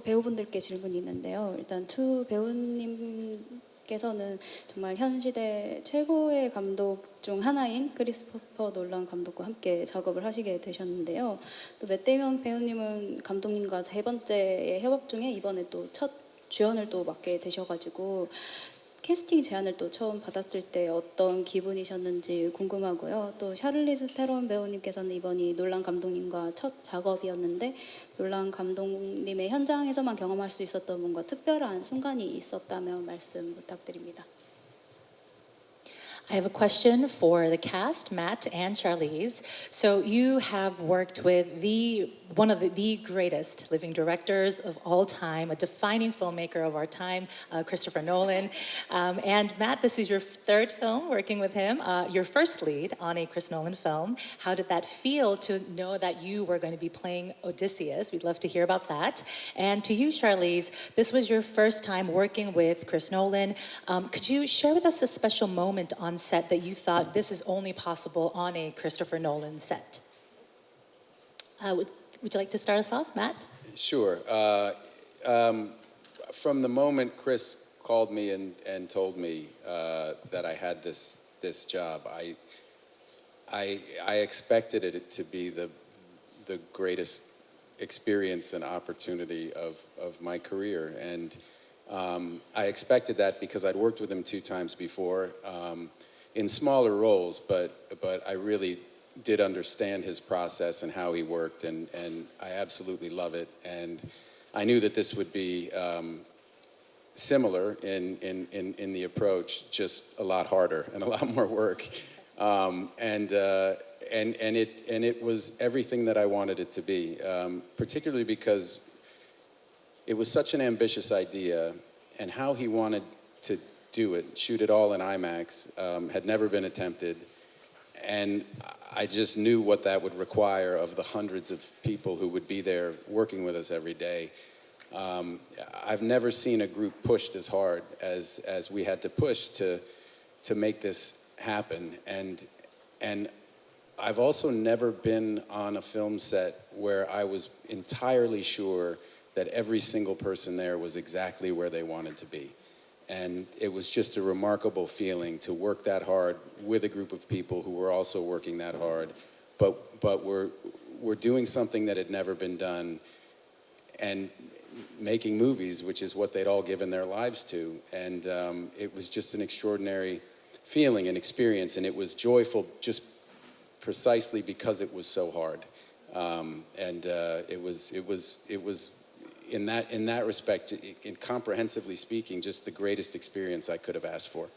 배우분들께 질문이 있는데요. 일단 투 배우님께서는 정말 현 시대 최고의 감독 중 하나인 크리스토퍼놀란 감독과 함께 작업을 하시게 되셨는데요. 또 맷데이먼 배우님은 감독님과 세 번째의 협업 중에 이번에 또 첫 주연을 또 맡게 되셔가지고 캐스팅 제안을 또 처음 받았을 때 어떤 기분이셨는지 궁금하고요. 또 샤를리즈테론 배우님께서는 이번이 놀란 감독님과 첫 작업이었는데 놀란 감독님의 현장에서만 경험할 수 있었던 뭔가 특별한 순간이 있었다면 말씀 부탁드립니다. I have a question for the cast, Matt and Charlize. So you have worked with one of the greatest living directors of all time, a defining filmmaker of our time, Christopher Nolan. And Matt, this is your third film working with him, your first lead on a Chris Nolan film. How did that feel to know that you were going to be playing Odysseus? We'd love to hear about that. And to you, Charlize, this was your first time working with Chris Nolan. Could you share with us a special moment on set that you thought this is only possible on a Christopher Nolan set? Would you like to start us off, Matt? Sure. From the moment Chris called me and told me that I had this job, I expected it to be the greatest experience and opportunity of my career, and I expected that because I'd worked with him 2 times before. In smaller roles, but I really did understand his process and how he worked, and I absolutely love it. And I knew that this would be similar in the approach, just a lot harder and a lot more work. And it was everything that I wanted it to be, particularly because it was such an ambitious idea, and how he wanted to do it, shoot it all in IMAX, had never been attempted, and I just knew what that would require of the hundreds of people who would be there working with us every day. I've never seen a group pushed as hard as we had to push to make this happen, and I've also never been on a film set where I was entirely sure that every single person there was exactly where they wanted to be. And it was just a remarkable feeling to work that hard with a group of people who were also working that hard, but we're doing something that had never been done, and making movies, which is what they'd all given their lives to. And it was just an extraordinary feeling and experience, and it was joyful just precisely because it was so hard. It was in that respect, in comprehensively speaking, just the greatest experience I could have asked for.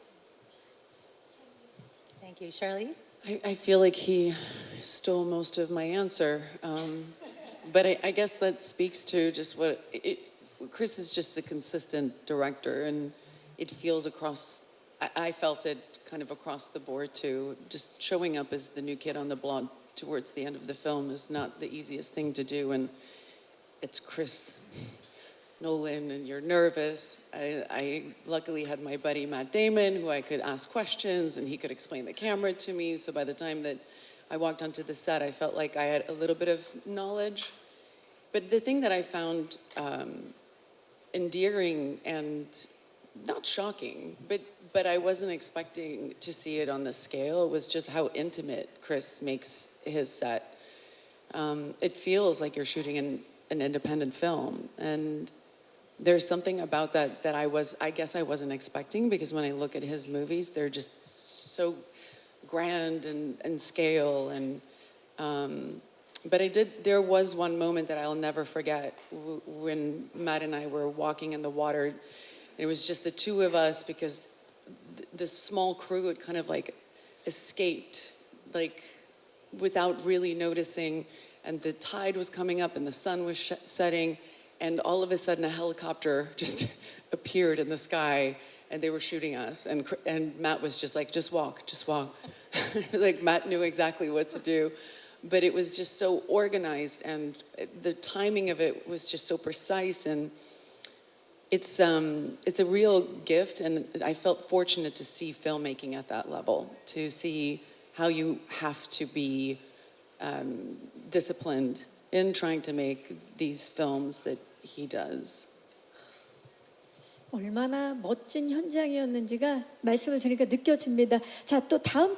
Thank you. Charlize? I feel like he stole most of my answer. But I guess that speaks to just Chris is just a consistent director, and it feels I felt it kind of across the board too. Just showing up as the new kid on the block towards the end of the film is not the easiest thing to do, and it's Chris Nolan, and you're nervous. I luckily had my buddy Matt Damon, who I could ask questions, and he could explain the camera to me. So by the time that I walked onto the set, I felt like I had a little bit of knowledge. But the thing that I found endearing and not shocking, but I wasn't expecting to see it on the scale, was just how intimate Chris makes his set. It feels like you're shooting an independent film, and there's something about that I guess I wasn't expecting, because when I look at his movies, they're just so grand and scale, and but there was one moment that I'll never forget when Matt and I were walking in the water. It was just the two of us, because the small crew had kind of like escaped, like without really noticing, and the tide was coming up and the sun was setting, and all of a sudden a helicopter just appeared in the sky, and they were shooting us, and Matt was just like, just walk. It was like Matt knew exactly what to do, but it was just so organized, and the timing of it was just so precise, and it's a real gift, and I felt fortunate to see filmmaking at that level, to see how you have to be disciplined in trying to make these films that he does. 얼마나 멋진 현장이었는지가 말씀을 드리니까 느껴집니다. 자, 또 다음